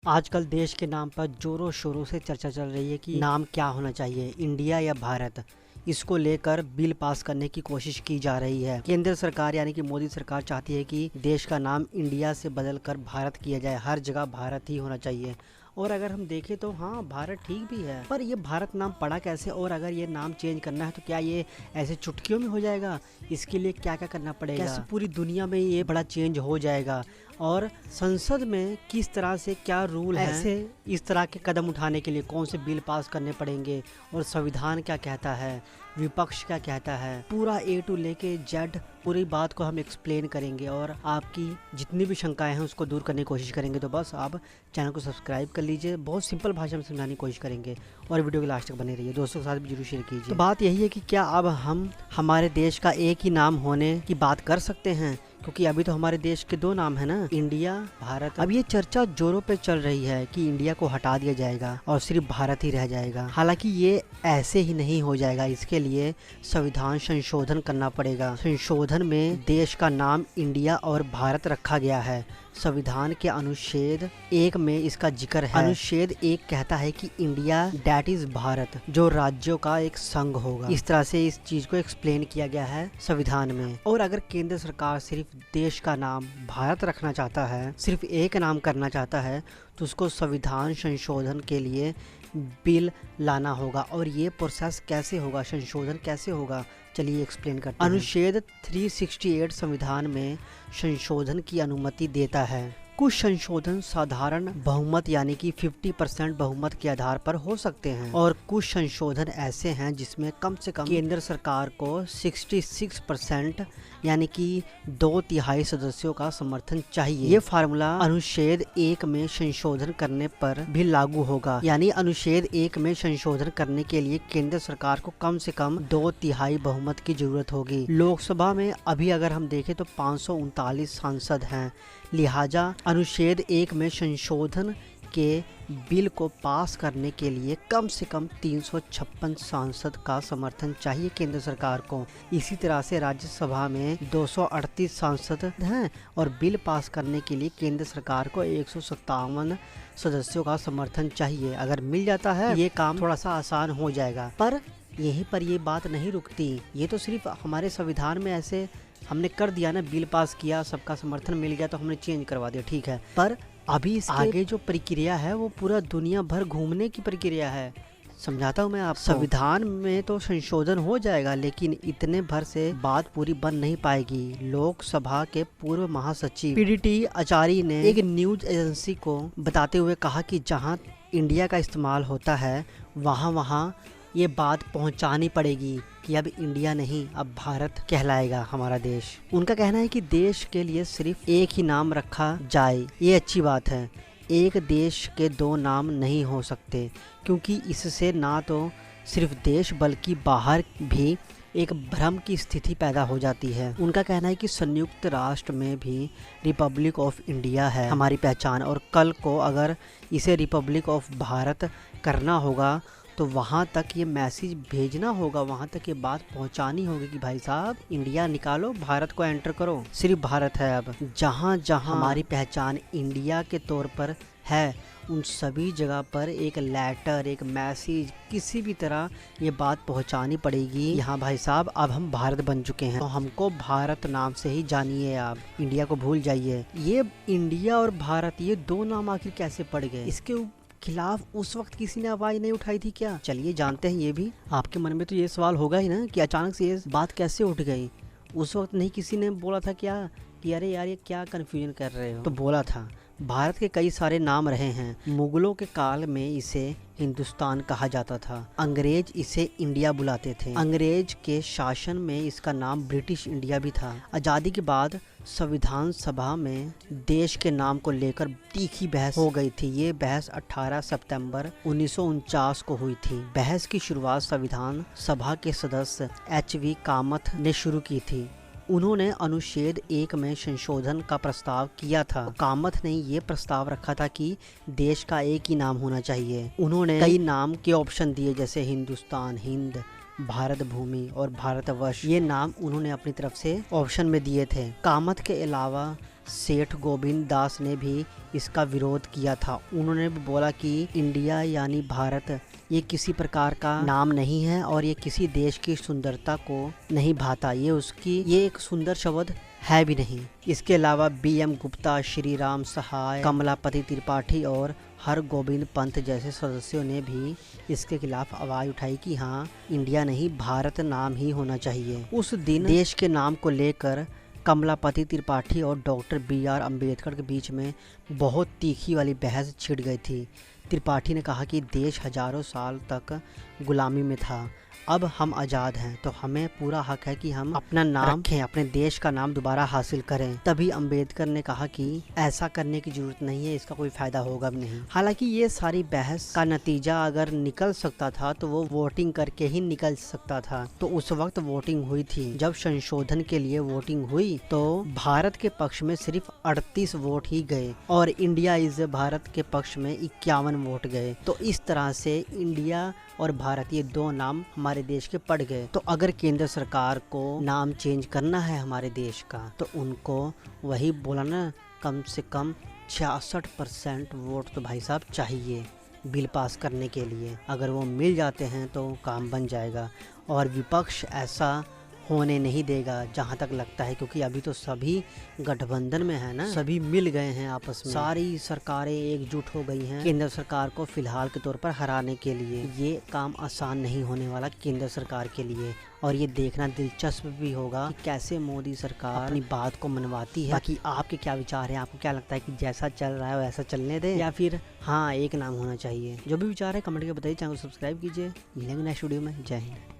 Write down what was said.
आजकल देश के नाम पर जोरों शोरों से चर्चा चल रही है कि नाम क्या होना चाहिए, इंडिया या भारत। इसको लेकर बिल पास करने की कोशिश की जा रही है। केंद्र सरकार यानी कि मोदी सरकार चाहती है कि देश का नाम इंडिया से बदलकर भारत किया जाए, हर जगह भारत ही होना चाहिए। और अगर हम देखें तो हाँ, भारत ठीक भी है, पर ये भारत नाम पड़ा कैसे, और अगर ये नाम चेंज करना है तो क्या ये ऐसे चुटकियों में हो जाएगा? इसके लिए क्या क्या करना पड़ेगा? कैसे पूरी दुनिया में ये बड़ा चेंज हो जाएगा? और संसद में किस तरह से क्या रूल है, ऐसे इस तरह के कदम उठाने के लिए कौन से बिल पास करने पड़ेंगे, और संविधान क्या कहता है, विपक्ष क्या कहता है, पूरा ए टू लेके जेड पूरी बात को हम एक्सप्लेन करेंगे और आपकी जितनी भी शंकाएं हैं उसको दूर करने की कोशिश करेंगे। तो बस आप चैनल को सब्सक्राइब कर लीजिए, बहुत सिंपल भाषा में समझाने की कोशिश करेंगे और वीडियो के लास्ट तक बने रहिए, दोस्तों के साथ भी जरूर शेयर कीजिए। तो बात यही है कि क्या अब हम हमारे देश का एक ही नाम होने की बात कर सकते हैं, क्योंकि अभी तो हमारे देश के दो नाम है ना, इंडिया, भारत। अब ये चर्चा जोरों पे चल रही है कि इंडिया को हटा दिया जाएगा और सिर्फ भारत ही रह जाएगा। हालांकि ये ऐसे ही नहीं हो जाएगा, इसके लिए संविधान संशोधन करना पड़ेगा। संशोधन में देश का नाम इंडिया और भारत रखा गया है। संविधान के अनुच्छेद 1 में इसका जिक्र है। अनुच्छेद 1 कहता है कि इंडिया दैट इज भारत, जो राज्यों का एक संघ होगा। इस तरह से इस चीज को एक्सप्लेन किया गया है संविधान में। और अगर केंद्र सरकार सिर्फ देश का नाम भारत रखना चाहता है, सिर्फ एक नाम करना चाहता है, तो उसको संविधान संशोधन के लिए बिल लाना होगा। और ये प्रोसेस कैसे होगा, संशोधन कैसे होगा, चलिए एक्सप्लेन करते हैं। अनुच्छेद 368 संविधान में संशोधन की अनुमति देता है। कुछ संशोधन साधारण बहुमत यानी कि 50% बहुमत के आधार पर हो सकते हैं, और कुछ संशोधन ऐसे हैं जिसमें कम से कम केंद्र सरकार को 66% यानी कि 2/3 सदस्यों का समर्थन चाहिए। ये फार्मूला अनुच्छेद 1 में संशोधन करने पर भी लागू होगा, यानी अनुच्छेद 1 में संशोधन करने के लिए केंद्र सरकार को कम से कम 2/3 बहुमत की जरूरत होगी। लोकसभा में अभी अगर हम देखें तो 539 सांसद हैं, लिहाजा अनुच्छेद 1 में संशोधन के बिल को पास करने के लिए कम से कम 356 सांसद का समर्थन चाहिए केंद्र सरकार को। इसी तरह से राज्यसभा में 238 सांसद हैं और बिल पास करने के लिए केंद्र सरकार को 157 सदस्यों का समर्थन चाहिए। अगर मिल जाता है ये काम थोड़ा सा आसान हो जाएगा। पर यहीं पर ये बात नहीं रुकती, ये तो सिर्फ हमारे संविधान में ऐसे हमने कर दिया ना, बिल पास किया, सबका समर्थन मिल गया तो हमने चेंज करवा दिया, ठीक है। पर अभी इसके आगे जो प्रक्रिया है वो पूरा दुनिया भर घूमने की प्रक्रिया है। समझाता हूँ मैं आपको। संविधान में तो संशोधन हो जाएगा, लेकिन इतने भर से बात पूरी बन नहीं पाएगी। लोकसभा के पूर्व महासचिव PDT आचार्य ने एक न्यूज एजेंसी को बताते हुए कहा कि जहाँ इंडिया का इस्तेमाल होता है वहाँ ये बात पहुंचानी पड़ेगी कि अब इंडिया नहीं, अब भारत कहलाएगा हमारा देश। उनका कहना है कि देश के लिए सिर्फ एक ही नाम रखा जाए, ये अच्छी बात है। एक देश के दो नाम नहीं हो सकते, क्योंकि इससे ना तो सिर्फ देश बल्कि बाहर भी एक भ्रम की स्थिति पैदा हो जाती है। उनका कहना है कि संयुक्त राष्ट्र में भी रिपब्लिक ऑफ इंडिया है हमारी पहचान, और कल को अगर इसे रिपब्लिक ऑफ भारत करना होगा तो वहाँ तक ये मैसेज भेजना होगा, वहाँ तक ये बात पहुँचानी होगी कि भाई साहब इंडिया निकालो, भारत को एंटर करो, सिर्फ भारत है। अब जहाँ जहाँ हमारी पहचान इंडिया के तौर पर है उन सभी जगह पर एक लेटर, एक मैसेज, किसी भी तरह ये बात पहुंचानी पड़ेगी। यहाँ भाई साहब अब हम भारत बन चुके हैं तो हमको भारत नाम से ही जानिए, आप इंडिया को भूल जाइए। ये इंडिया और भारत ये दो नाम आखिर कैसे पड़ गए, इसके खिलाफ उस वक्त किसी ने आवाज नहीं उठाई थी क्या? चलिए जानते हैं। ये भी आपके मन में तो ये सवाल होगा ही ना कि अचानक से ये बात कैसे उठ गई। उस वक्त नहीं किसी ने बोला था क्या कि अरे यार ये क्या कंफ्यूजन कर रहे हो? तो बोला था। भारत के कई सारे नाम रहे हैं। मुगलों के काल में इसे हिंदुस्तान कहा जाता था, अंग्रेज इसे इंडिया बुलाते थे, अंग्रेज के शासन में इसका नाम ब्रिटिश इंडिया भी था। आज़ादी के बाद संविधान सभा में देश के नाम को लेकर तीखी बहस हो गई थी। ये बहस 18 सितंबर 1949 को हुई थी। बहस की शुरुआत संविधान सभा के सदस्य HV कामत ने शुरू की थी। उन्होंने अनुच्छेद 1 में संशोधन का प्रस्ताव किया था। कामत ने ये प्रस्ताव रखा था कि देश का एक ही नाम होना चाहिए। उन्होंने कई नाम के ऑप्शन दिए, जैसे हिंदुस्तान, हिंद, भारत भूमि और भारतवर्ष। ये नाम उन्होंने अपनी तरफ से ऑप्शन में दिए थे। कामत के अलावा सेठ गोविंद दास ने भी इसका विरोध किया था। उन्होंने भी बोला कि इंडिया यानी भारत ये किसी प्रकार का नाम नहीं है और ये किसी देश की सुंदरता को नहीं भाता, ये एक सुंदर शब्द है भी नहीं। इसके अलावा BM गुप्ता, श्री राम सहाय, कमलापति त्रिपाठी और हरगोविंद पंत जैसे सदस्यों ने भी इसके खिलाफ आवाज उठाई कि हाँ, इंडिया नहीं भारत नाम ही होना चाहिए। उस दिन देश के नाम को लेकर कमलापति त्रिपाठी और डॉक्टर BR अम्बेडकर के बीच में बहुत तीखी वाली बहस छिड़ गई थी। त्रिपाठी ने कहा कि देश हजारों साल तक गुलामी में था, अब हम आज़ाद हैं तो हमें पूरा हक है कि हम अपना नाम रखें, अपने देश का नाम दोबारा हासिल करें। तभी अंबेडकर ने कहा कि ऐसा करने की जरूरत नहीं है, इसका कोई फायदा होगा भी नहीं। हालांकि ये सारी बहस का नतीजा अगर निकल सकता था तो वो वोटिंग करके ही निकल सकता था। तो उस वक्त वोटिंग हुई थी। जब संशोधन के लिए वोटिंग हुई तो भारत के पक्ष में सिर्फ 38 वोट ही गए और इंडिया इज भारत के पक्ष में 51 वोट गए। तो इस तरह से इंडिया और भारत ये दो नाम हमारे देश के पड़ गए। तो अगर केंद्र सरकार को नाम चेंज करना है हमारे देश का तो उनको वही बोला ना, कम से कम 66% वोट तो भाई साहब चाहिए बिल पास करने के लिए। अगर वो मिल जाते हैं तो काम बन जाएगा और विपक्ष ऐसा होने नहीं देगा जहां तक लगता है, क्योंकि अभी तो सभी गठबंधन में है ना, सभी मिल गए हैं आपस में। सारी सरकारें एकजुट हो गई हैं केंद्र सरकार को फिलहाल के तौर पर हराने के लिए। ये काम आसान नहीं होने वाला केंद्र सरकार के लिए और ये देखना दिलचस्प भी होगा कि कैसे मोदी सरकार अपनी बात को मनवाती है। बाकी आपके क्या विचार हैं? आपको क्या लगता है कि जैसा चल रहा है वैसा चलने दें या फिर हाँ एक नाम होना चाहिए? जो भी विचार है कमेंट करके बताइए। चैनल को सब्सक्राइब कीजिए। मिलेंगे नेक्स्ट वीडियो में। जय हिंद।